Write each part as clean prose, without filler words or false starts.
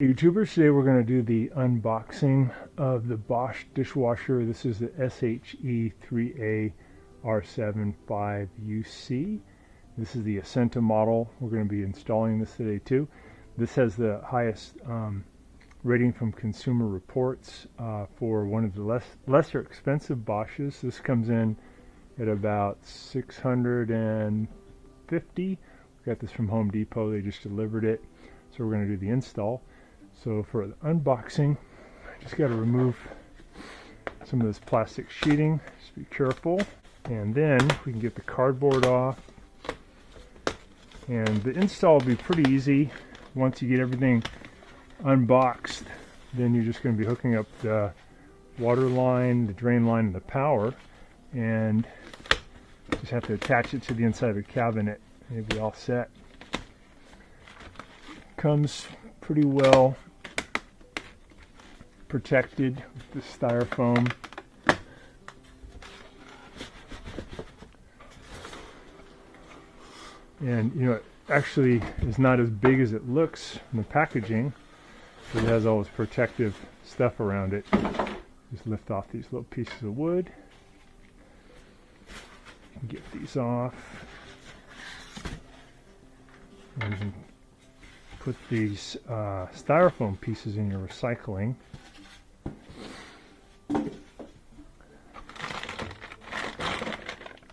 YouTubers, today we're going to do the unboxing of the Bosch dishwasher. This is the SHE3AR75UC. This is the Ascenta model. We're going to be installing this today too. This has the highest rating from Consumer Reports for one of the lesser expensive Bosches. This comes in at about $650. We got this from Home Depot. They just delivered it. So we're going to do the install. So for the unboxing, I just got to remove some of this plastic sheeting. Just be careful. And then we can get the cardboard off. And the install will be pretty easy. Once you get everything unboxed, then you're just going to be hooking up the water line, the drain line, and the power. And just have to attach it to the inside of the cabinet. And you'll be all set. Comes pretty well protected with the styrofoam. And you know, it actually is not as big as it looks in the packaging. It has all this protective stuff around it. Just lift off these little pieces of wood. Get these off. And you can put these styrofoam pieces in your recycling.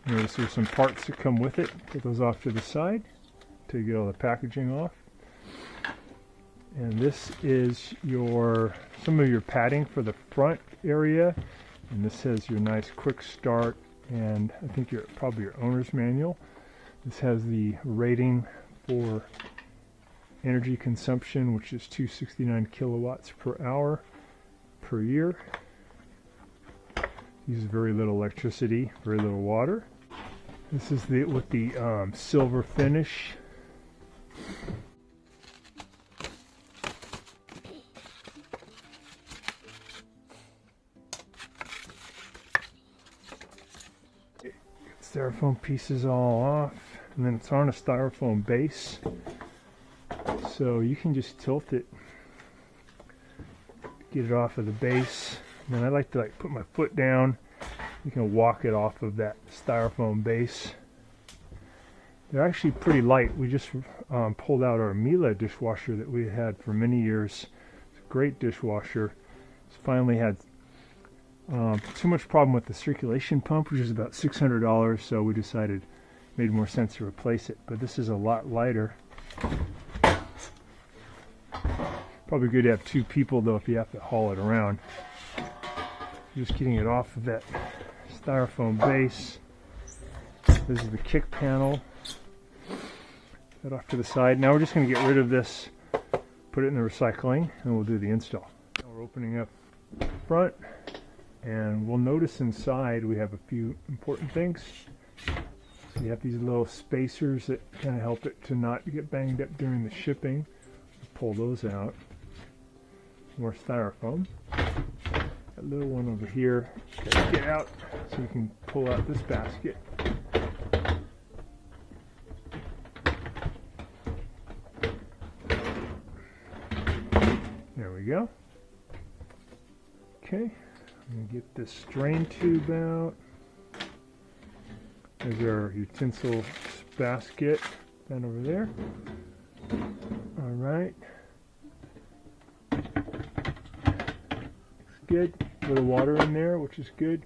Notice there's some parts that come with it. Put those off to the side to get all the packaging off. And this is some of your padding for the front area. And this has your nice quick start, and I think probably your owner's manual. This has the rating for energy consumption, which is 269 kilowatts per hour per year. Uses very little electricity, very little water. This is with the silver finish. Styrofoam pieces all off, and then it's on a styrofoam base. So you can just tilt it, get it off of the base. And then I like to put my foot down. You can walk it off of that styrofoam base. They're actually pretty light. We just pulled out our Miele dishwasher that we had for many years. It's a great dishwasher. It's finally had too much problem with the circulation pump, which is about $600. So we decided it made more sense to replace it. But this is a lot lighter. Probably good to have two people though if you have to haul it around. Just getting it off of that styrofoam base. This is the kick panel. That off to the side. Now we're just going to get rid of this, put it in the recycling, and we'll do the install. Now we're opening up front, and we'll notice inside we have a few important things. So you have these little spacers that kind of help it to not get banged up during the shipping. Pull those out. More styrofoam. That little one over here, gotta get out so you can pull out this basket. There we go. Okay, I'm gonna get this drain tube out. There's our utensil basket down over there. All right. Good. A little water in there, which is good.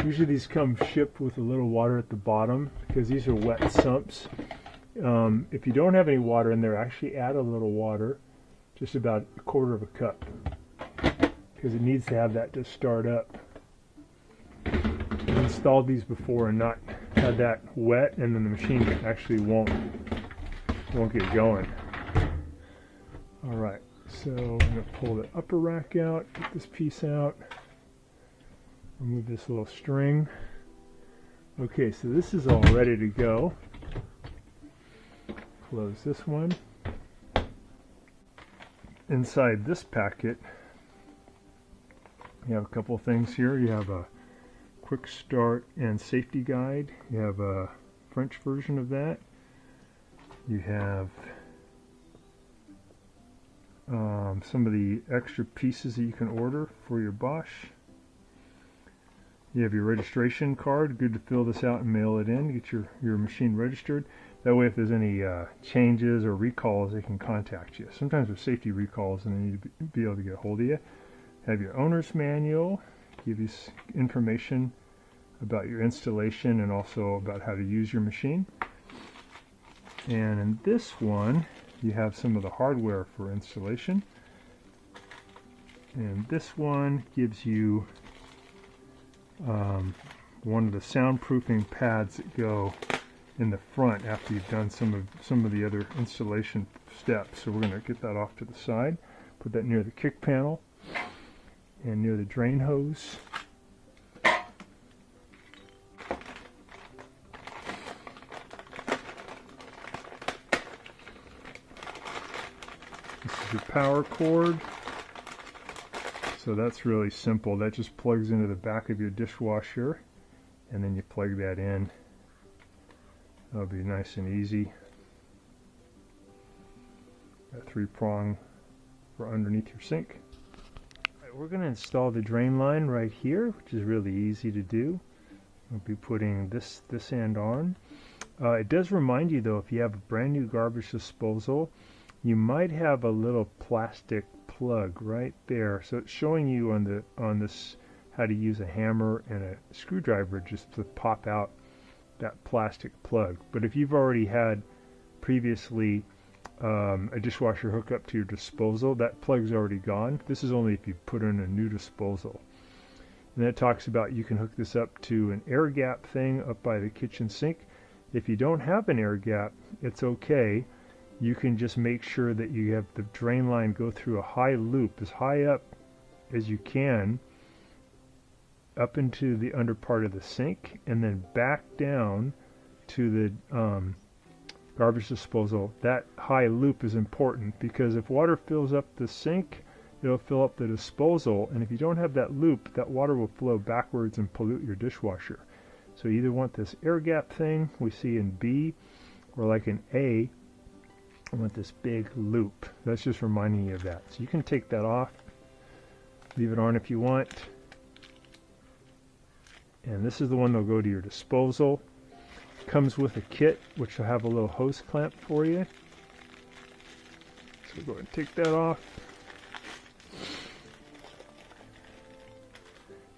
Usually these come shipped with a little water at the bottom because these are wet sumps. If you don't have any water in there, actually add a little water, just about a quarter of a cup, because it needs to have that to start up. I've installed these before and not had that wet, and then the machine actually won't get going. All right. So I'm going to pull the upper rack out, get this piece out, remove this little string. Okay, so this is all ready to go. Close this one. Inside this packet, you have a couple things here. You have a quick start and safety guide. You have a French version of that. You have some of the extra pieces that you can order for your Bosch. You have your registration card. Good to fill this out and mail it in. Get your machine registered. That way, if there's any changes or recalls, they can contact you. Sometimes with safety recalls, and they need to be able to get a hold of you. Have your owner's manual. Give you information about your installation and also about how to use your machine. And in this one, you have some of the hardware for installation. And this one gives you one of the soundproofing pads that go in the front after you've done some of the other installation steps. So we're going to get that off to the side, put that near the kick panel and near the drain hose. This is your power cord. So that's really simple. That just plugs into the back of your dishwasher, and then you plug that in. That'll be nice and easy. Got 3-prong for underneath your sink. All right, we're going to install the drain line right here, which is really easy to do. We'll be putting this end on. It does remind you though, if you have a brand new garbage disposal, you might have a little plastic plug right there. So it's showing you on this how to use a hammer and a screwdriver just to pop out that plastic plug. But if you've already had previously a dishwasher hook up to your disposal, that plug's already gone. This is only if you put in a new disposal. And that talks about you can hook this up to an air gap thing up by the kitchen sink. If you don't have an air gap, it's okay. You can just make sure that you have the drain line go through a high loop, as high up as you can, up into the under part of the sink, and then back down to the garbage disposal. That high loop is important because if water fills up the sink, it'll fill up the disposal, and if you don't have that loop, that water will flow backwards and pollute your dishwasher. So you either want this air gap thing we see in B, or like in A, I want this big loop. That's just reminding you of that. So you can take that off, leave it on if you want. And this is the one that'll go to your disposal. Comes with a kit, which will have a little hose clamp for you. So go ahead and take that off.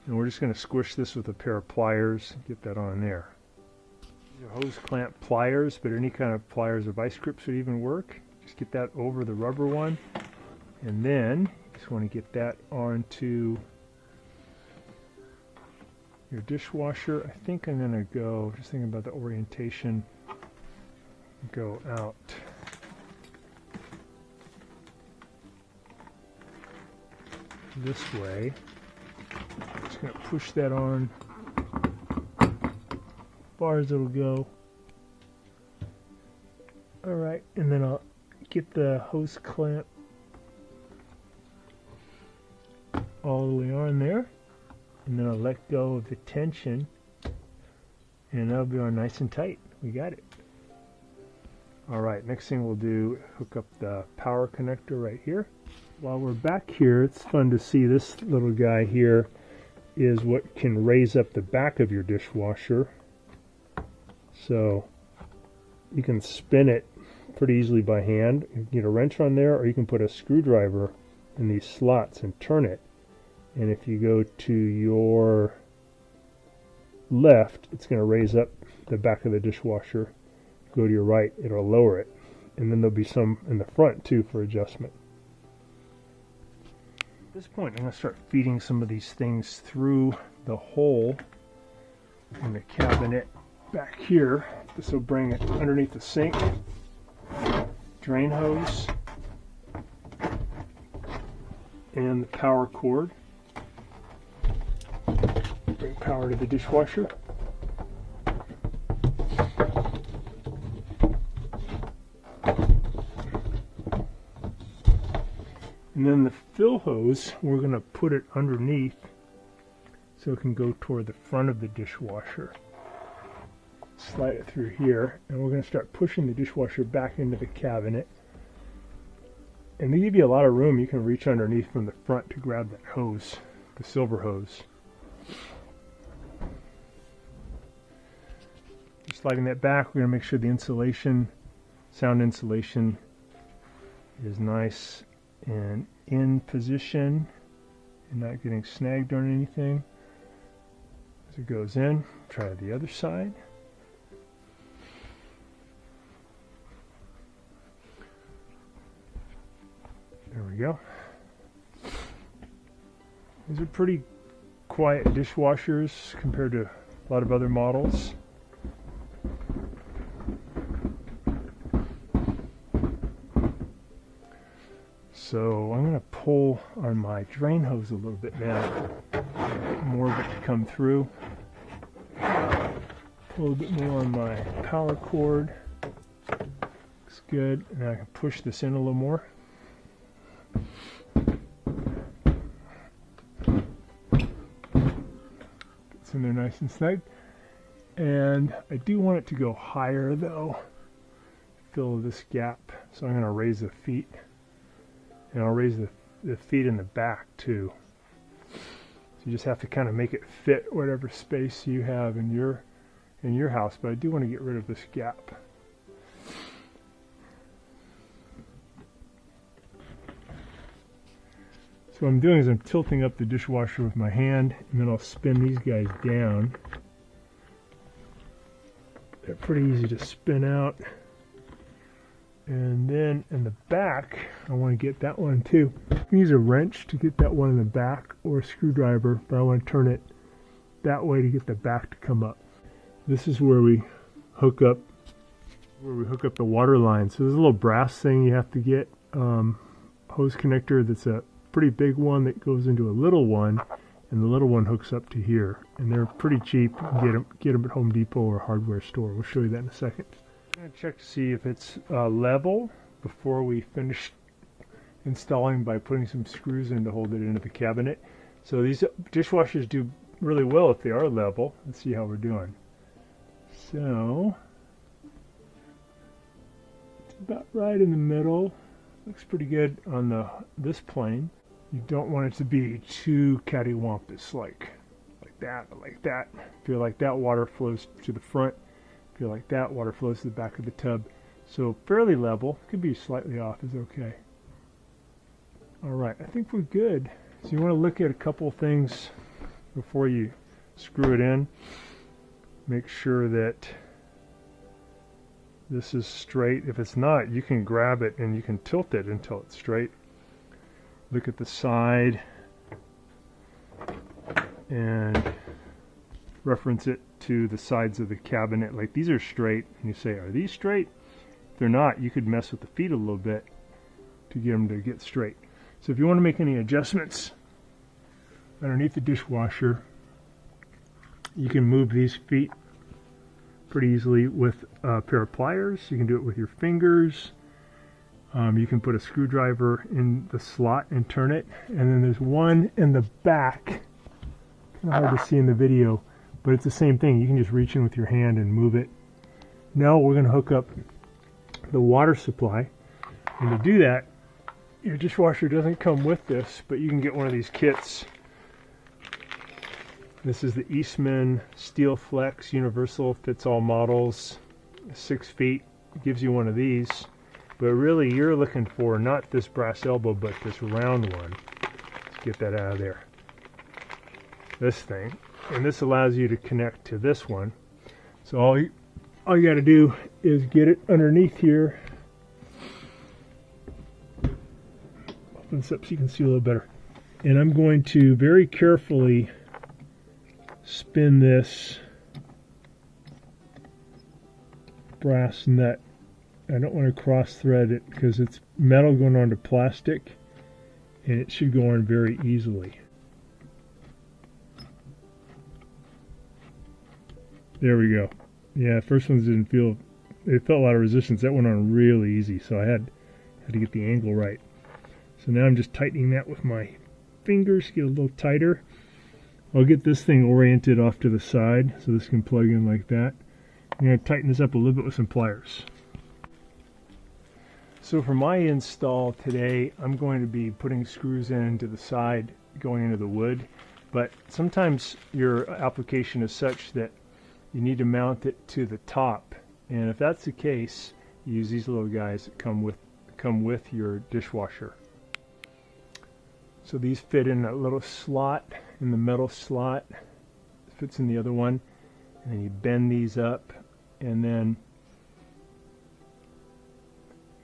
And we're just going to squish this with a pair of pliers and get that on there. These are hose clamp pliers, but any kind of pliers or vice grips would even work. Just get that over the rubber one, and then you just want to get that onto your dishwasher. I think I'm going to go, just thinking about the orientation, go out. This way. Just going to push that on as far as it'll go. Alright, and then I'll get the hose clamp all the way on there. And then I'll let go of the tension, and that'll be on nice and tight. We got it. Alright, next thing we'll do, hook up the power connector right here. While we're back here, it's fun to see this little guy here is what can raise up the back of your dishwasher. So you can spin it pretty easily by hand. You can get a wrench on there, or you can put a screwdriver in these slots and turn it. And if you go to your left, it's going to raise up the back of the dishwasher. Go to your right, it'll lower it. And then there'll be some in the front too for adjustment. At this point, I'm going to start feeding some of these things through the hole in the cabinet back here. This will bring it underneath the sink, drain hose, and the power cord. Bring power to the dishwasher. And then the fill hose, we're going to put it underneath so it can go toward the front of the dishwasher. Slide it through here, and we're going to start pushing the dishwasher back into the cabinet. And they give you a lot of room. You can reach underneath from the front to grab that hose, the silver hose. Just sliding that back, we're going to make sure the insulation, sound insulation, is nice and in position and not getting snagged on anything. As it goes in, try the other side. There we go. These are pretty quiet dishwashers compared to a lot of other models. So I'm going to pull on my drain hose a little bit now. More of it to come through. Pull a bit more on my power cord. Looks good. And I can push this in a little more. It's in there nice and snug. And I do want it to go higher though. Fill this gap. So I'm going to raise the feet. And I'll raise the feet in the back too. So you just have to kind of make it fit whatever space you have in your house. But I do want to get rid of this gap. So what I'm doing is I'm tilting up the dishwasher with my hand, and then I'll spin these guys down. They're pretty easy to spin out. And then in the back, I want to get that one too. You can use a wrench to get that one in the back, or a screwdriver, but I want to turn it that way to get the back to come up. This is where we hook up the water line. So there's a little brass thing you have to get, hose connector that's a pretty big one that goes into a little one, and the little one hooks up to here. And they're pretty cheap. You can get them at Home Depot or a hardware store. We'll show you that in a second. I'm going to check to see if it's level before we finish installing by putting some screws in to hold it into the cabinet. So these dishwashers do really well if they are level. Let's see how we're doing. So it's about right in the middle. Looks pretty good on this plane. You don't want it to be too cattywampus like that or like that. Feel like that water flows to the front. Feel like that water flows to the back of the tub. So fairly level. Could be slightly off is okay. Alright, I think we're good. So you want to look at a couple things before you screw it in. Make sure that this is straight. If it's not, you can grab it and you can tilt it until it's straight. Look at the side and reference it to the sides of the cabinet. Like these are straight, and you say, are these straight? If they're not, you could mess with the feet a little bit to get them to get straight. So if you want to make any adjustments underneath the dishwasher, you can move these feet pretty easily with a pair of pliers. You can do it with your fingers. You can put a screwdriver in the slot and turn it. And then there's one in the back. Kind of hard to see in the video, but it's the same thing. You can just reach in with your hand and move it. Now we're going to hook up the water supply. And to do that, your dishwasher doesn't come with this, but you can get one of these kits. This is the Eastman Steel Flex Universal, fits all models, 6 feet. It gives you one of these. But really you're looking for not this brass elbow, but this round one. Let's get that out of there. This thing. And this allows you to connect to this one. So all you got to do is get it underneath here. Open this up so you can see a little better. And I'm going to very carefully spin this brass nut. I don't want to cross thread it because it's metal going onto plastic, and it should go on very easily. There we go. Yeah, first ones didn't feel, it felt a lot of resistance. That went on really easy, so I had to get the angle right. So now I'm just tightening that with my fingers, get a little tighter. I'll get this thing oriented off to the side so this can plug in like that. I'm going to tighten this up a little bit with some pliers. So for my install today, I'm going to be putting screws into the side going into the wood, but sometimes your application is such that you need to mount it to the top, and if that's the case, you use these little guys that come with your dishwasher. So these fit in a little slot, in the metal slot, fits in the other one, and then you bend these up, and then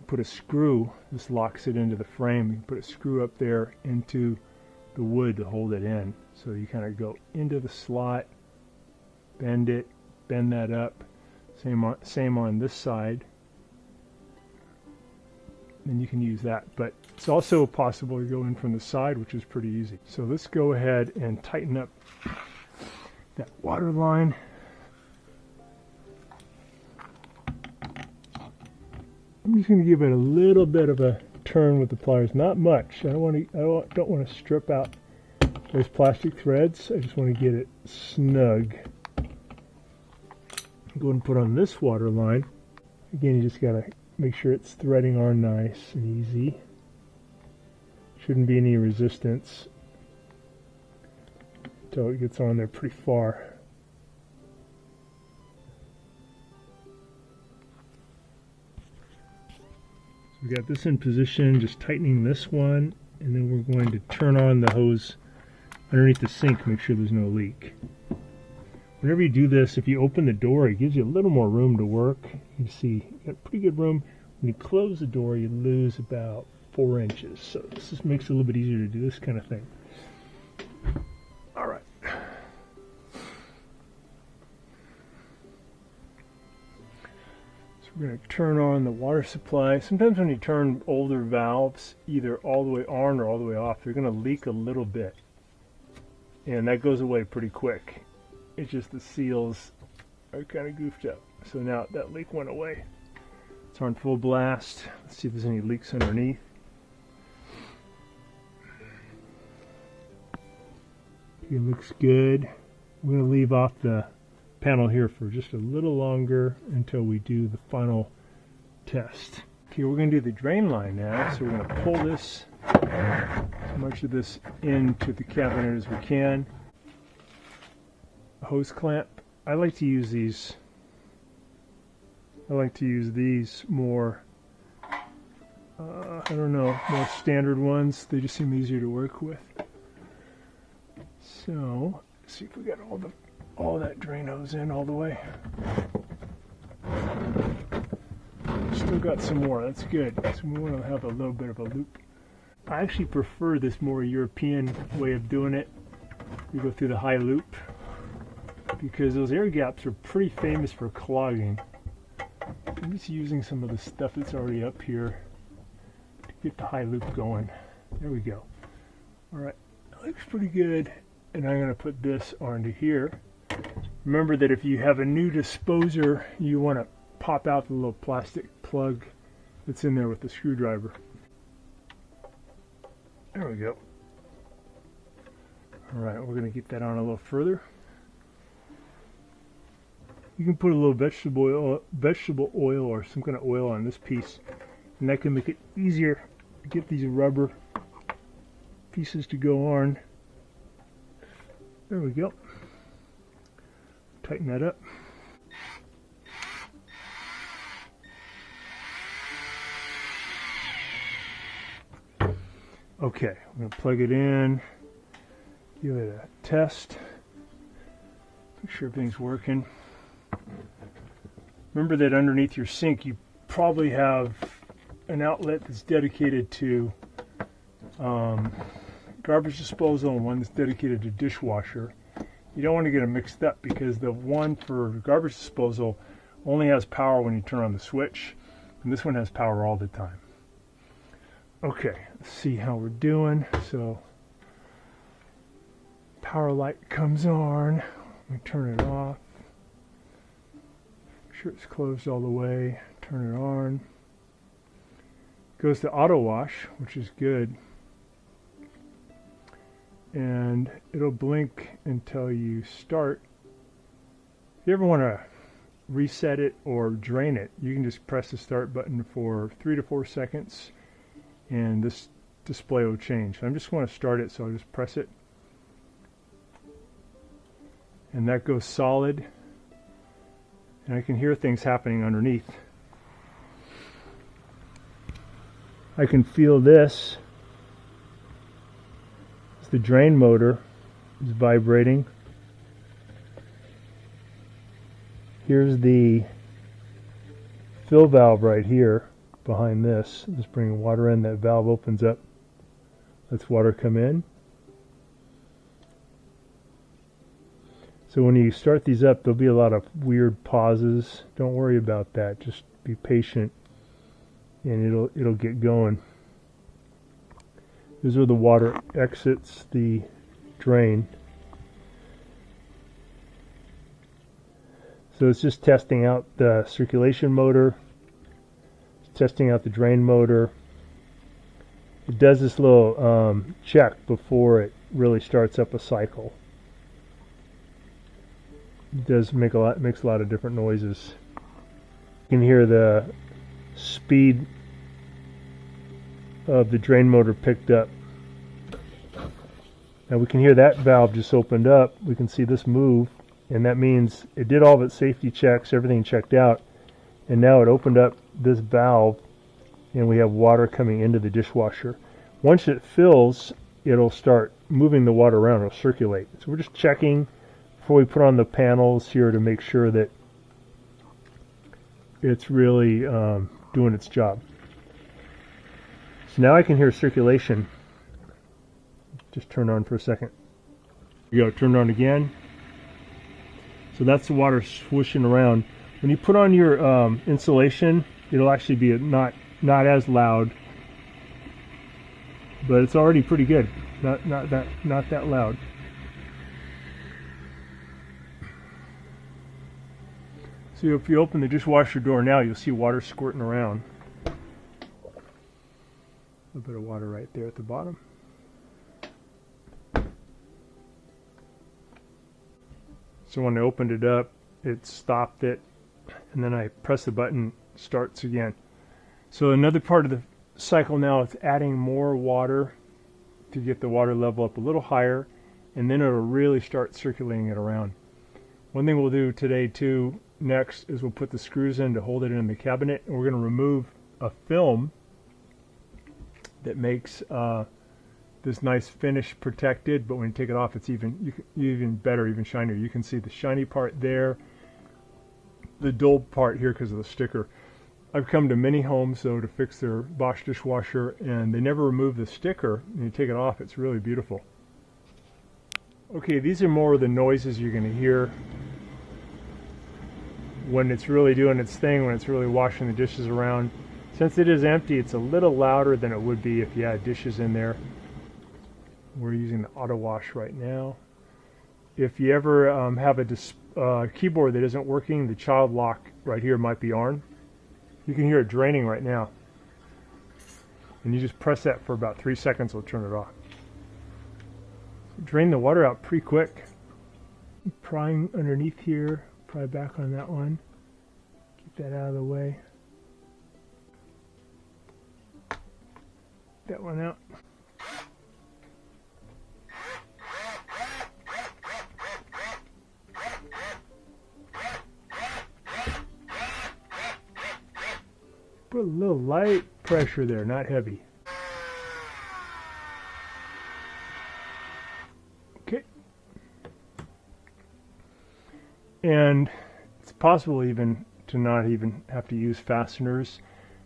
put a screw. This locks it into the frame. You can put a screw up there into the wood to hold it in. So you kind of go into the slot, bend it, bend that up. Same on this side. And you can use that. But it's also possible to go in from the side, which is pretty easy. So let's go ahead and tighten up that water line. I'm just going to give it a little bit of a turn with the pliers, not much. I don't want to strip out those plastic threads. I just want to get it snug. Go and put on this water line. Again, you just got to make sure it's threading on nice and easy. Shouldn't be any resistance until it gets on there pretty far. We got this in position, just tightening this one, and then we're going to turn on the hose underneath the sink, make sure there's no leak. Whenever you do this, if you open the door, it gives you a little more room to work. You see, you got pretty good room. When you close the door, you lose about 4 inches. So this just makes it a little bit easier to do this kind of thing. All right. We're going to turn on the water supply. Sometimes when you turn older valves, either all the way on or all the way off, they're going to leak a little bit. And that goes away pretty quick. It's just the seals are kind of goofed up. So now that leak went away. It's on full blast. Let's see if there's any leaks underneath. It looks good. I'm going to leave off the panel here for just a little longer until we do the final test. Okay, we're going to do the drain line now, so we're going to pull this, as much of this into the cabinet as we can. A hose clamp. I like to use these. I like to use these more, I don't know, more standard ones. They just seem easier to work with. So, let's see if we got all that drain hose in all the way. Still got some more, that's good. So we want to have a little bit of a loop. I actually prefer this more European way of doing it. We go through the high loop because those air gaps are pretty famous for clogging. I'm just using some of the stuff that's already up here to get the high loop going. There we go. Alright, that looks pretty good. And I'm going to put this onto here. Remember that if you have a new disposer, you want to pop out the little plastic plug that's in there with the screwdriver. There we go. Alright, we're going to get that on a little further. You can put a little vegetable oil or some kind of oil on this piece, and that can make it easier to get these rubber pieces to go on. There we go. Tighten that up. Okay, I'm going to plug it in, give it a test, make sure everything's working. Remember that underneath your sink you probably have an outlet that's dedicated to garbage disposal and one that's dedicated to dishwasher. You don't want to get them mixed up because the one for garbage disposal only has power when you turn on the switch, and this one has power all the time. Okay, let's see how we're doing. So, power light comes on. We turn it off. Make sure it's closed all the way. Turn it on. Goes to auto wash, which is good. And it'll blink until you start. If you ever want to reset it or drain it, you can just press the start button for 3 to 4 seconds and this display will change. I just want to start it, so I'll just press it. And that goes solid. And I can hear things happening underneath. I can feel this. It's the drain motor is vibrating. Here's the fill valve right here behind this. Just bringing water in, that valve opens up, lets water come in. So when you start these up, there'll be a lot of weird pauses. Don't worry about that. Just be patient and it'll get going. These are the water exits the drain. So it's just testing out the circulation motor, testing out the drain motor. It does this little check before it really starts up a cycle. It does makes a lot of different noises. You can hear the speed of the drain motor picked up. Now we can hear that valve just opened up. We can see this move, and that means it did all of its safety checks, everything checked out, and now it opened up this valve and we have water coming into the dishwasher. Once it fills, it'll start moving the water around, it'll circulate. So we're just checking before we put on the panels here to make sure that it's really doing its job. So now I can hear circulation. Just turn on for a second. Here you go, turn on again. So that's the water swooshing around. When you put on your insulation, it'll actually be not as loud, but it's already pretty good. Not that loud. So if you open the dishwasher door now, you'll see water squirting around. A little bit of water right there at the bottom. So when I opened it up, it stopped it, and then I press the button, it starts again. So another part of the cycle now is adding more water to get the water level up a little higher, and then it'll really start circulating it around. One thing we'll do today too, next, is we'll put the screws in to hold it in the cabinet, and we're going to remove a film that makes this nice finish protected, but when you take it off, it's even better, even shinier. You can see the shiny part there, the dull part here because of the sticker. I've come to many homes though to fix their Bosch dishwasher, and they never remove the sticker. When you take it off, it's really beautiful. Okay, these are more of the noises you're going to hear when it's really doing its thing, when it's really washing the dishes around. Since it is empty, it's a little louder than it would be if you had dishes in there. We're using the auto wash right now. If you ever have a keyboard that isn't working, the child lock right here might be on. You can hear it draining right now. And you just press that for about 3 seconds, it'll turn it off. Drain the water out pretty quick. Prying underneath here, pry back on that one. Keep that out of the way. That one out. Put a little light pressure there, not heavy. Okay. And it's possible even to not even have to use fasteners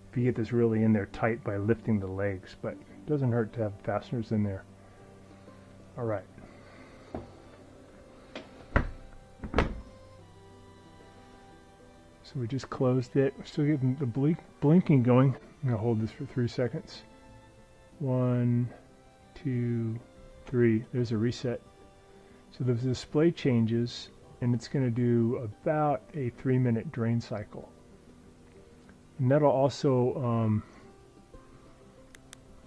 if you get this really in there tight by lifting the legs, but it doesn't hurt to have fasteners in there. All right. So we just closed it. We're still getting the blinking going. I'm going to hold this for 3 seconds. 1, 2, 3. There's a reset. So the display changes, and it's going to do about a 3-minute drain cycle. And that'll also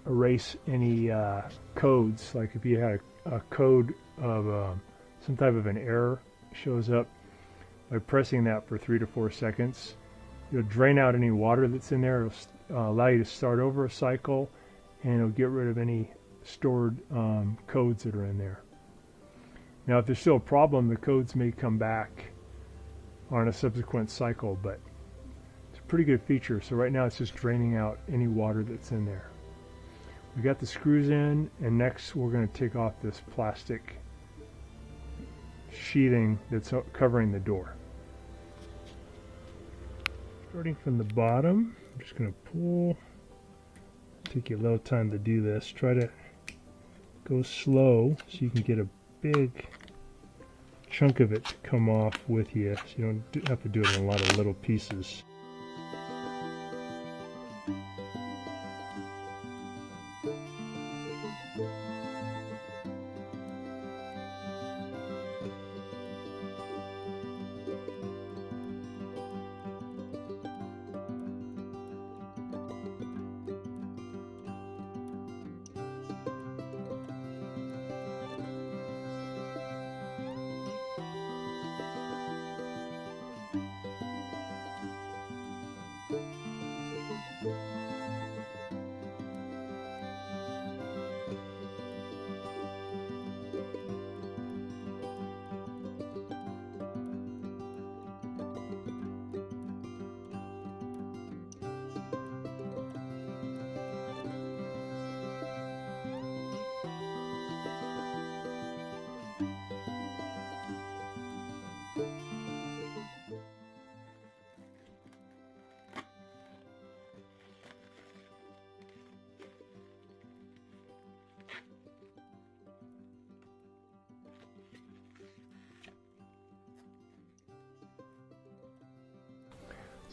erase any codes. Like if you had a code of some type of an error shows up, by pressing that for 3 to 4 seconds. It'll drain out any water that's in there. It'll allow you to start over a cycle, and it'll get rid of any stored codes that are in there. Now, if there's still a problem, the codes may come back on a subsequent cycle, but it's a pretty good feature. So right now it's just draining out any water that's in there. We got the screws in, and next we're going to take off this plastic sheathing that's covering the door. Starting from the bottom, I'm just going to pull. Take you a little time to do this. Try to go slow so you can get a big chunk of it to come off with you, so you don't have to do it in a lot of little pieces.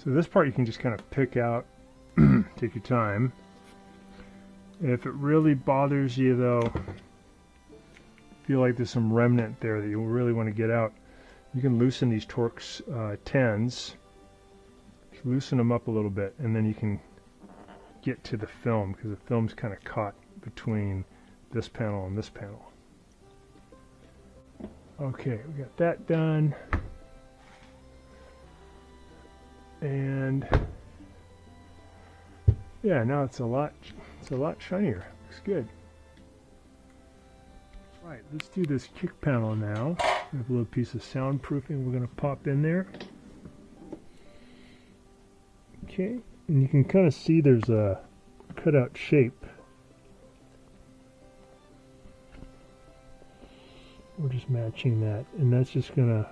So this part you can just kind of pick out, take your time. If it really bothers you though, feel like there's some remnant there that you really want to get out, you can loosen these Torx 10s, loosen them up a little bit, and then you can get to the film, because the film's kind of caught between this panel and this panel. Okay, we got that done. And yeah, now it's a lot shinier. Looks good. Right, let's do this kick panel now. We have a little piece of soundproofing we're going to pop in there. Okay, and you can kind of see there's a cutout shape. We're just matching that, and that's just going to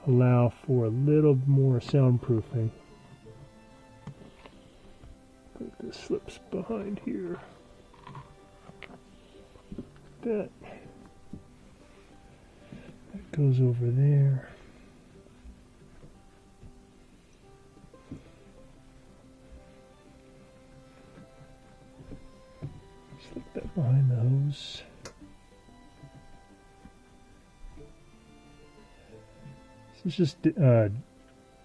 allow for a little more soundproofing. I think this slips behind here. That goes over there. Slip that behind the hose. It's just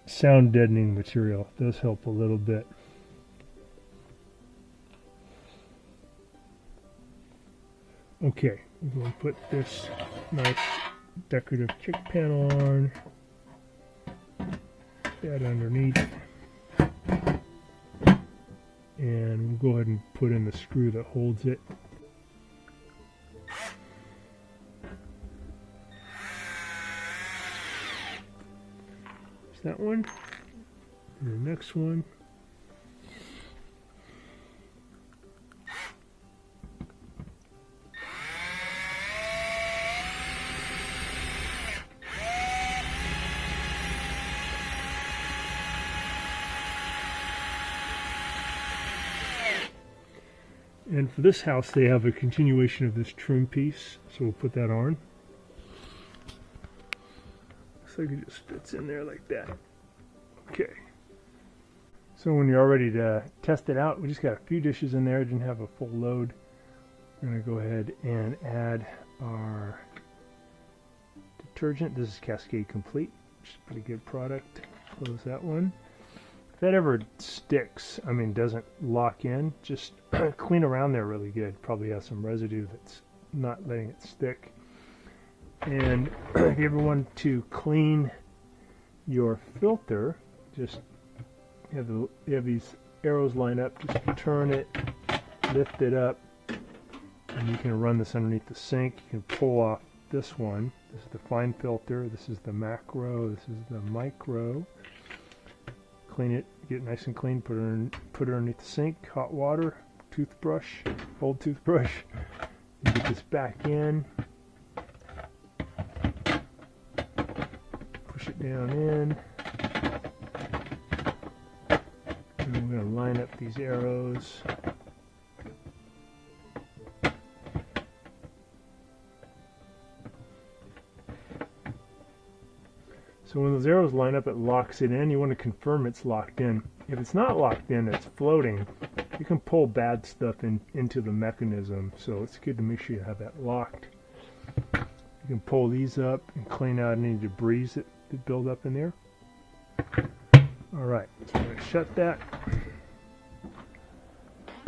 sound deadening material. It does help a little bit. Okay, we're going to put this nice decorative kick panel on. That underneath. And we'll go ahead and put in the screw that holds it. That one, and the next one. And for this house, they have a continuation of this trim piece, so we'll put that on. So it just fits in there like that. Okay. So when you're all ready to test it out, we just got a few dishes in there. Didn't have a full load. We're going to go ahead and add our detergent. This is Cascade Complete, which is a pretty good product. Close that one. If that ever sticks, I mean doesn't lock in, just clean around there really good. Probably has some residue that's not letting it stick. And if you ever want to clean your filter, just you have these arrows lined up, just turn it, lift it up, and you can run this underneath the sink. You can pull off this one. This is the fine filter, this is the macro, this is the micro. Clean it, get it nice and clean, put it underneath the sink, hot water, toothbrush, old toothbrush. You get this back in, push it down in, and I'm going to line up these arrows. So when those arrows line up, it locks it in. You want to confirm it's locked in. If it's not locked in, it's floating, you can pull bad stuff into the mechanism. So it's good to make sure you have that locked. You can pull these up and clean out any debris that build up in there. All right, so I'm going to shut that.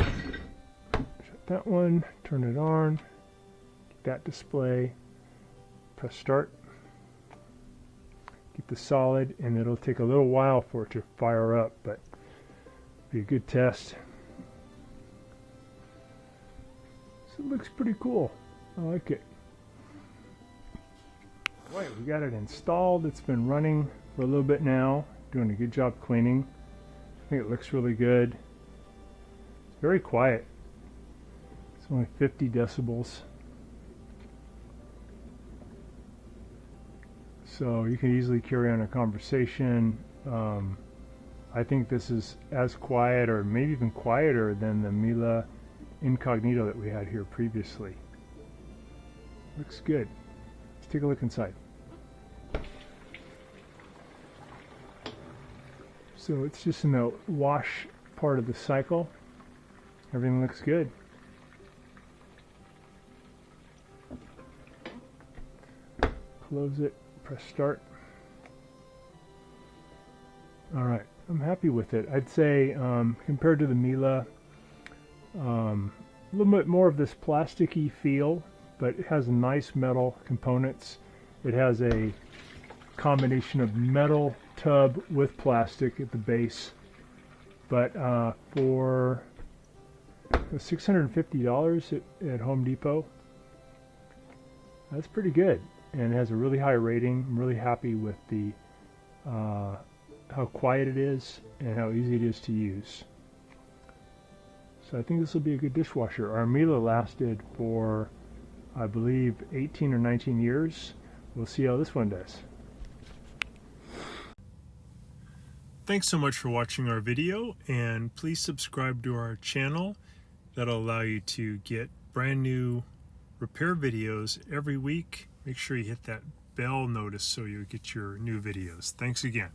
Shut that one, turn it on, get that display, press start. Get the solid, and it'll take a little while for it to fire up, but it'll be a good test. So it looks pretty cool. I like it. Right, we got it installed. It's been running for a little bit now, doing a good job cleaning. I think it looks really good. It's very quiet. It's only 50 decibels. So you can easily carry on a conversation. I think this is as quiet, or maybe even quieter, than the Miele Incognito that we had here previously. Looks good. Let's take a look inside. So it's just in the wash part of the cycle. Everything looks good. Close it. Press start. All right, I'm happy with it. I'd say compared to the Miele, a little bit more of this plasticky feel, but it has nice metal components. It has a combination of metal tub with plastic at the base, but for $650 at Home Depot, that's pretty good. And it has a really high rating. I'm really happy with the how quiet it is and how easy it is to use. So I think this will be a good dishwasher. Our Miele lasted for, I believe, 18 or 19 years. We'll see how this one does. Thanks so much for watching our video, and please subscribe to our channel. That'll allow you to get brand new repair videos every week. Make sure you hit that bell notice so you get your new videos. Thanks again.